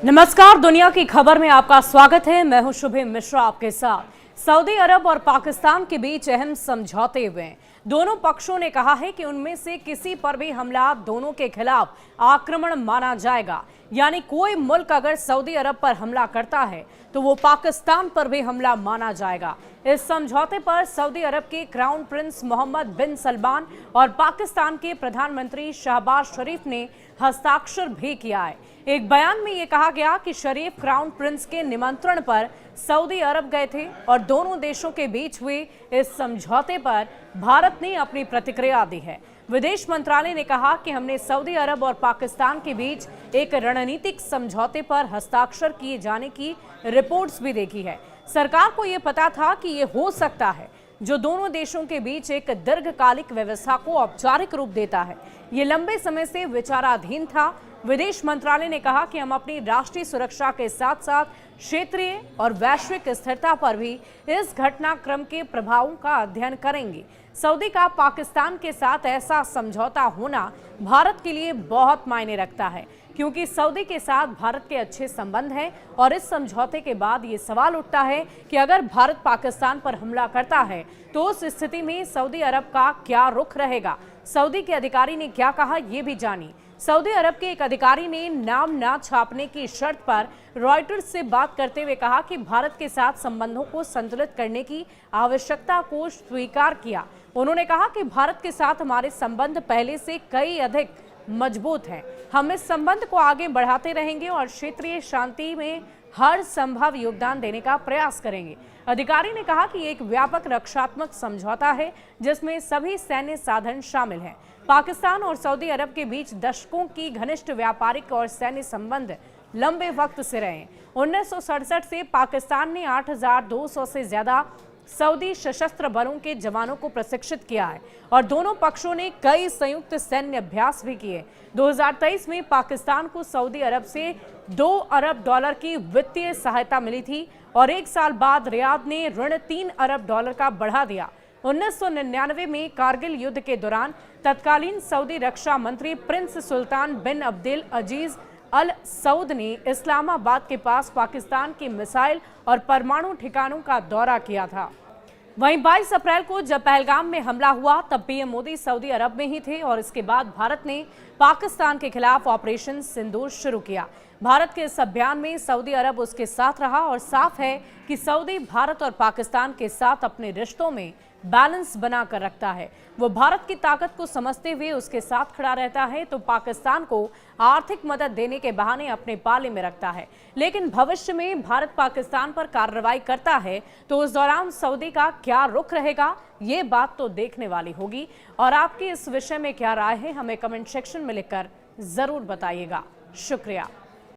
नमस्कार, दुनिया की खबर में आपका स्वागत है। मैं हूं शुभम मिश्रा आपके साथ। सऊदी अरब और पाकिस्तान के बीच अहम समझौते हुए हैं। दोनों पक्षों ने कहा है कि उनमें से किसी पर भी हमला दोनों के खिलाफ आक्रमण माना जाएगा। यानी कोई मुल्क अगर सऊदी अरब पर हमला करता है तो वो पाकिस्तान पर भी हमला माना जाएगा। इस समझौते पर सऊदी अरब के क्राउन प्रिंस मोहम्मद बिन सलमान और पाकिस्तान के प्रधानमंत्री शहबाज शरीफ ने हस्ताक्षर भी किया है। एक बयान में ये कहा गया कि शरीफ क्राउन प्रिंस के निमंत्रण पर सऊदी अरब गए थे और दोनों देशों के बीच हुए इस समझौते पर भारत ने अपनी प्रतिक्रिया दी है। विदेश मंत्रालय ने कहा कि हमने सऊदी अरब और पाकिस्तान के बीच एक रणनीतिक समझौते पर हस्ताक्षर किए जाने की रिपोर्ट्स भी देखी है। सरकार को यह पता था कि ये हो सकता है, जो दोनों देशों के बीच एक दीर्घकालिक व्यवस्था को औपचारिक रूप देता है। ये लंबे समय से विचाराधीन था। विदेश मंत्रालय ने कहा कि हम अपनी राष्ट्रीय सुरक्षा के साथ साथ क्षेत्रीय और वैश्विक स्थिरता पर भी इस घटनाक्रम के प्रभावों का अध्ययन करेंगे। सऊदी का पाकिस्तान के साथ ऐसा समझौता होना भारत के लिए बहुत मायने रखता है, क्योंकि सऊदी के साथ भारत के अच्छे संबंध हैं। और इस समझौते के बाद ये सवाल उठता है कि अगर भारत पाकिस्तान पर हमला करता है तो उस स्थिति में सऊदी अरब का क्या रुख रहेगा। सऊदी के अधिकारी ने क्या कहा, ये भी जानिए। सऊदी अरब के एक अधिकारी ने नाम न छापने की शर्त पर रॉयटर्स से बात करते हुए कहा कि भारत के साथ संबंधों को संतुलित करने की आवश्यकता को स्वीकार किया। उन्होंने कहा कि भारत के साथ हमारे संबंध पहले से कई अधिक मजबूत हैं। हम इस संबंध को आगे बढ़ाते रहेंगे और क्षेत्रीय शांति में हर संभव योगदान देने का प्रयास करेंगे। अधिकारी ने कहा कि एक व्यापक रक्षात्मक समझौता है जिसमें सभी सैन्य साधन शामिल हैं। पाकिस्तान और सऊदी अरब के बीच दशकों की घनिष्ठ व्यापारिक और सैन्य संबंध लंबे वक्त से रहे। 1967 से पाकिस्तान ने 8,200 से ज्यादा सऊदी सशस्त्र बलों के जवानों को प्रशिक्षित किया है और दोनों पक्षों ने कई संयुक्त सैन्य अभ्यास भी किए। 2023 में पाकिस्तान को सऊदी अरब से $2 अरब की वित्तीय सहायता मिली थी और एक साल बाद रियाद ने ऋण $3 अरब का बढ़ा दिया। 1999 में कारगिल युद्ध के दौरान तत्कालीन सऊदी रक्षा मंत्री प्रिंस सुल्तान बिन अब्दुल अजीज अल सऊद ने इस्लामाबाद के पास पाकिस्तान के मिसाइल और परमाणु ठिकानों का दौरा किया था। वहीं 22 अप्रैल को जब पहलगाम में हमला हुआ तब पीएम मोदी सऊदी अरब में ही थे और इसके बाद भारत ने पाकिस्तान के खिलाफ ऑपरेशन सिंदूर शुरू किया। भारत के इस अभियान में सऊदी अरब उसके साथ रहा और साफ है कि सऊदी भारत और पाकिस्तान के साथ अपने रिश्तों में बैलेंस बनाकर रखता है। वो भारत की ताकत को समझते हुए उसके साथ खड़ा रहता है तो पाकिस्तान को आर्थिक मदद देने के बहाने अपने पाले में रखता है। लेकिन भविष्य में भारत पाकिस्तान पर कार्रवाई करता है तो उस दौरान सऊदी का क्या रुख रहेगा, ये बात तो देखने वाली होगी। और आपकी इस विषय में क्या राय है, हमें कमेंट सेक्शन में लिखकर जरूर बताइएगा। शुक्रिया।